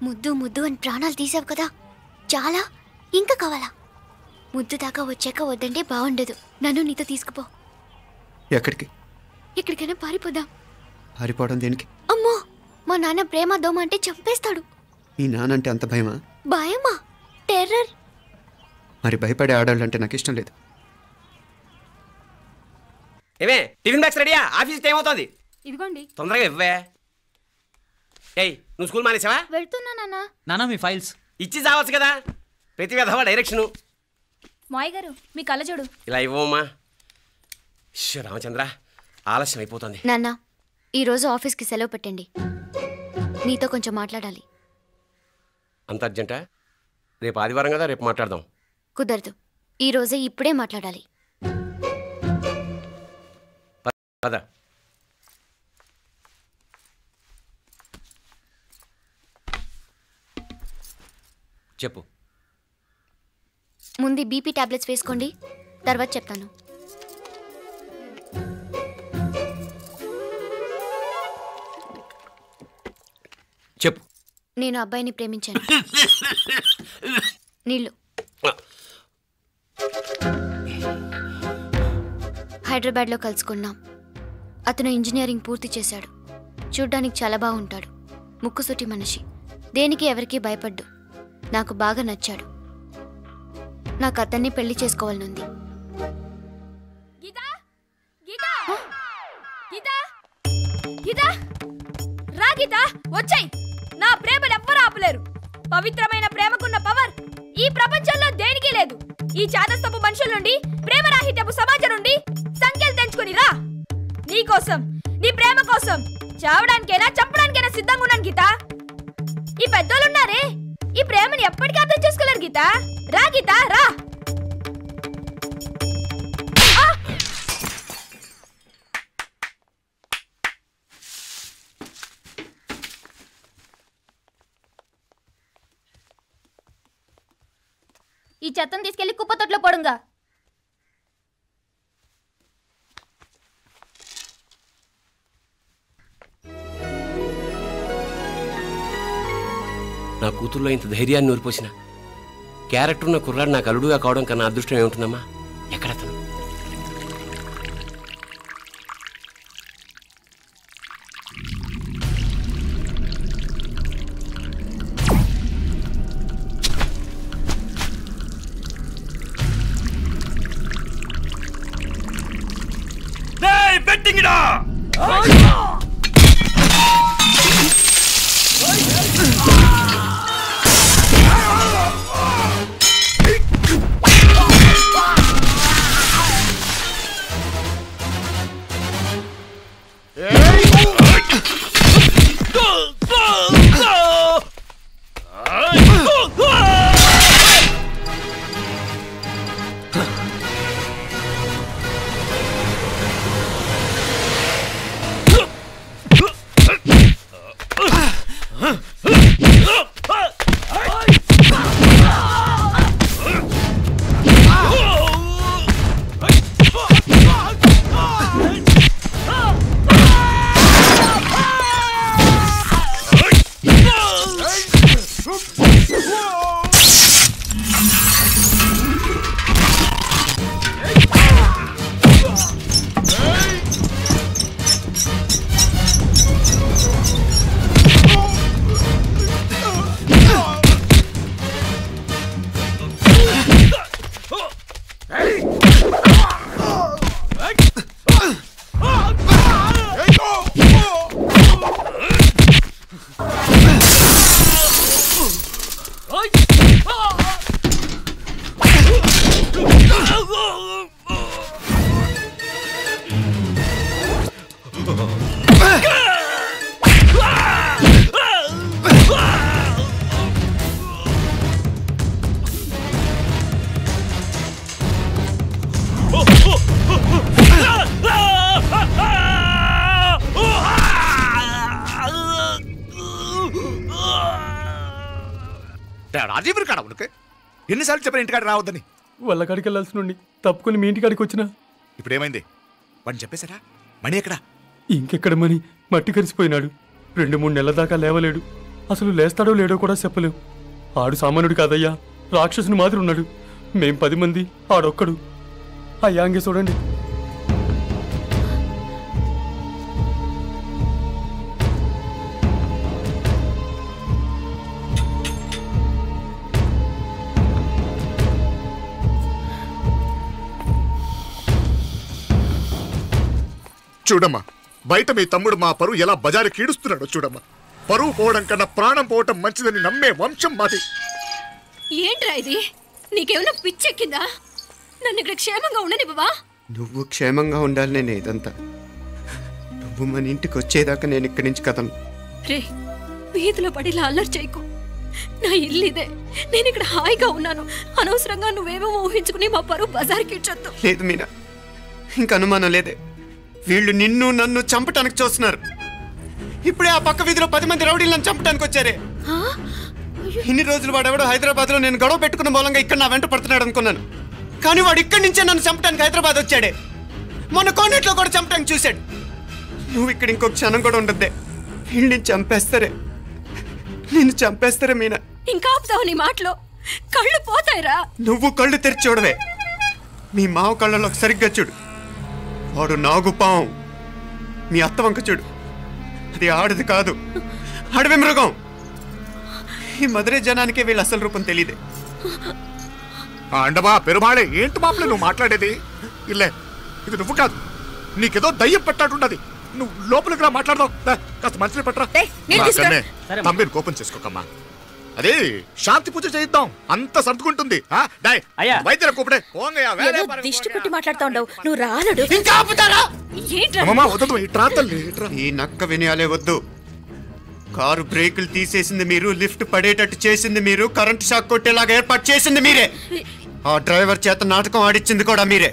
ముద్దు ముద్దు అని ప్రాణాలు తీసావు కదా, చాలా ఇంకా కావాలా? ముద్దు దాకా వచ్చాక వద్దంటే బాగుండదు. నన్ను నీతో తీసుకుపో. ఎక్కడికి? ఎక్కడికైనా పారిపోదాం. పారిపోవడం దేనికి? అమ్మో, మా నాన్న ప్రేమ దోమ అంటే చంపేస్తాడు. మీ నాన్న అంటే అంత భయమా? భయమా? టెర్రర్. మరి భయపడే ఆడవాళ్ళు అంటే నాకు ఇష్టం లేదు. ఏమే టిఫిన్ బ్యాగ్స్ రెడీయా? ఆఫీస్ టైం అవుతుంది. ఇదిగోండి. తొందరగా ఇవ్వే. ఏయ్, నువ్వు స్కూల్ మానేసావా? వెళ్తున్నా నాన్న. నానా మీ ఫైల్స్ ఇచ్చి చావచ్చు కదా. ప్రతి విధవా డైరెక్షను. మాయ్ గారు మీ కళ్ళ చూడు. ఇలా ఇవ్వమ్మా. రామచంద్ర, ఆలస్యం అయిపోతుంది. నాన్న, ఈరోజు ఆఫీస్కి సెలవు పెట్టండి. నీతో కొంచెం మాట్లాడాలి. అంత అర్జెంటా? రేపు ఆదివారం కదా, రేపు మాట్లాడదాం. కుదరదు, ఈరోజే ఇప్పుడే మాట్లాడాలి. పద. చెప్పు. ముందు బీపీ టాబ్లెట్స్ వేసుకోండి, తర్వాత చెప్తాను. చెప్పు. నేను అబ్బాయిని ప్రేమించాను. నీళ్ళు. హైదరాబాద్లో కలుసుకున్నాం. అతను ఇంజనీరింగ్ పూర్తి చేశాడు. చూడ్డానికి చాలా బాగుంటాడు. ముక్కుసూటి మనిషి. దేనికి ఎవరికీ భయపడ్డు. నాకు బాగా నచ్చాడు. నాకు అతన్ని పెళ్లి చేసుకోవాలనుంది. వచ్చాయి. నా ప్రేమను ఎవ్వరూ ఆపలేరు. పవిత్రమైన ప్రేమకున్న పవర్ ఈ ప్రపంచంలో దేనికి లేదు. ఈ చాదస్తపు మనుషుల నుండి, ప్రేమరాహిత్యపు సమాజం నుండి సంఖ్యలు తెంచుకుని రా. నీ కోసం, నీ ప్రేమ కోసం చావడానికైనా చంపడానికైనా సిద్ధంగా ఉన్నాను గీత. ఈ పెద్దోళ్ళున్నారే, ఈ ప్రేమని ఎప్పటికీ అర్థం చేసుకోలేరు గీత. రా గీత, రా. ఈ చెత్తను తీసుకెళ్లి కుప్పతొట్లో పడుంగా. నా కూతుర్లో ఇంత ధైర్యాన్ని నూరిపోసిన క్యారెక్టర్ ఉన్న కుర్రాడు నాకు అల్లుడుగా కావడం కన్నా అదృష్టం ఏముంటుందమ్మా? ఎక్కడతను? రాజీవరి కాడ ఉనకే ఎన్నిసార్లు చెప్పిన ఇంటికాడ రావద్దని. వాళ్ళ కాడికి వెళ్ళాల్సి నుండి తప్పుకొని మీ ఇంటికాడికి వచ్చినా ఇప్పుడు ఏమైంది? వాడిని చెప్పేశారా? మణి ఎక్కడా? ఇంకెక్కడ మని మట్టి కరిసిపోయినాడు. 2-3 నెలల దాకా లేవలేడు. అసలు లేస్తాడో లేడో కూడా చెప్పలేం. ఆడు సామాన్యుడు కాదయ్యా, రాక్షసుని మాదిరి ఉన్నాడు. మేం 10 మంది, ఆడొక్కడు. అయ్యా అంగే చూడండి. చూడమ్మా, బయట మీ తమ్ముడు మా పరువు ఎలా బజారు కీడుస్తున్నాడో చూడమ్మా. పరువు పోవడం కన్నా ప్రాణం పోవటం మంచిదని నమ్మే వంశం మాది. ఏంట్రా ఇది? నీకేమైనా పిచ్చెక్కిందా? నన్ను ఇక్కడ క్షేమంగా ఉండనివ్వవా? నువ్వు క్షేమంగా ఉండాలి. నేను ఇదంతా నువ్వు మన ఇంటికి వచ్చేదాకా నేను ఇక్కడి నుంచి కదను. రే, వీధిలో పడి ఇలా అల్లరి చేయకు. నా ఇల్లు ఇదే, నేను ఇక్కడ హాయిగా ఉన్నాను. అనవసరంగా నువ్వేమో ఊహించుకుని మా పరువు బజార్కి ఇచ్చొద్దు. లేదు మీనా, ఇంక అనుమానం లేదే. వీళ్ళు నిన్ను నన్ను చంపటానికి చూస్తున్నారు. ఇప్పుడే ఆ పక్క వీధిలో 10 మంది రౌడీలు నన్ను చంపటానికి వచ్చారే. ఇన్ని రోజులు వాడెవడో హైదరాబాద్లో నేను గొడవ పెట్టుకున్న మూలంగా ఇక్కడ నా వెంట పడుతున్నాడు అనుకున్నాను. కానీ వాడు ఇక్కడి నుంచే నన్ను చంపటానికి హైదరాబాద్ వచ్చాడే. మొన్న కోనేట్లో కూడా చంపటానికి చూశాడు. నువ్వు ఇక్కడ ఇంకొక క్షణం కూడా ఉండద్దే. వీళ్ళని చంపేస్తారే, నిన్ను చంపేస్తారే మీనా. ఇంకా ఆపుతావు నీ మాటలో? కళ్ళు పోతాయిరా. నువ్వు కళ్ళు తెరిచి చూడవే. మీ మావ కళ్ళలో సరిగ్గా చూడు. వాడు నాగుపాం. మీ అత్త వంక చూడు, అది ఆడది కాదు, అడవి మృగం. ఈ మధుரை జనానికే వీళ్ళ అసలు రూపం తెలియదే. అండమా పెరుమాళే, ఏంటి మాపలే నువ్వు మాట్లాడేది? ఇల్లే, ఇది నువ్వు కాదు, నీకేదో దయ్యం పెట్టాడున్నది. నువ్వు లోపలికి రా, మాట్లాడదాం. కాస్త మంచిని పట్టరా. తమ్మిని కోపం చేసుకోకమ్మా. అదే శాంతి పూజ చేయిద్దాం, అంత సర్దుకుంటుంది. వైద్యుల కూపడే దిష్టి పెట్టి మాట్లాడుతా ఉండవు. నువ్వు రానడు. ఇంకా ఆపుతారా? ఈ నక్క వినయాలే వద్దు. కారు బ్రేకులు తీసేసింది మీరు, లిఫ్ట్ పడేటట్టు చేసింది మీరు, కరెంటు షాక్ కొట్టేలాగా ఏర్పాటు చేసింది మీరే. ఆ డ్రైవర్ చేత నాటకం ఆడిచ్చింది కూడా మీరే.